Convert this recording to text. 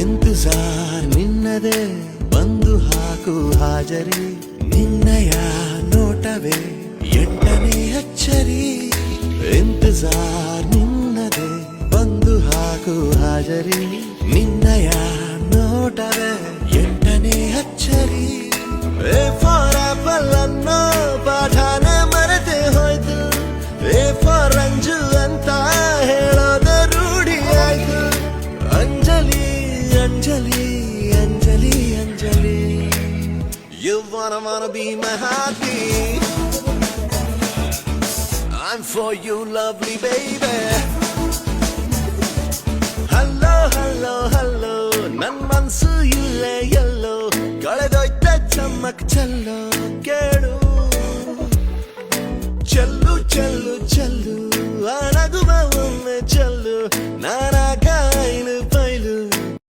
ಇಂತಜಾರ್ ನಿನ್ನದೇ ಬಂದು ಹಾಕು ಹಾಜರಿ ನಿನ್ನಯ ನೋಟವೇ ಎಂಟನೇ ಅಚ್ಚರಿ ಇಂತಜಾರ್ ನಿನ್ನದೇ ಬಂದು ಹಾಕು ಹಾಜರಿ ನಿನ್ನಯ ನೋಟವೇ ಎಂಟನೇ ಅಚ್ಚರಿ ಎ ಫಾರ್ ಆಪಲ್ ಅನ್ನೋ ಪಾಠಾನೆ ಮರೆತೆ ಹೋಯ್ತು ಎ ಫಾರ್ ರಂಜು ಅಂತ ಹೇಳೋದ ರೂಢಿ ಆಯ್ತು Anjali Anjali Anjali Anjali You wanna be my heartbeat I'm for you lovely baby Hello hello hello ನನ್ ಮನ್ಸು ಇಲ್ಲೇ ಎಲ್ಲೋ ಕಳೆದೋಯ್ತ ಚಮ್ಮಕ್ ಚೆಲ್ಲೋ ಕೇಳು ಚೆಲ್ಲು ಚೆಲ್ಲು ಚೆಲ್ಲು ಅಣಗುವ ಒಮ್ಮೆ ಚೆಲ್ಲು ನಾನಾ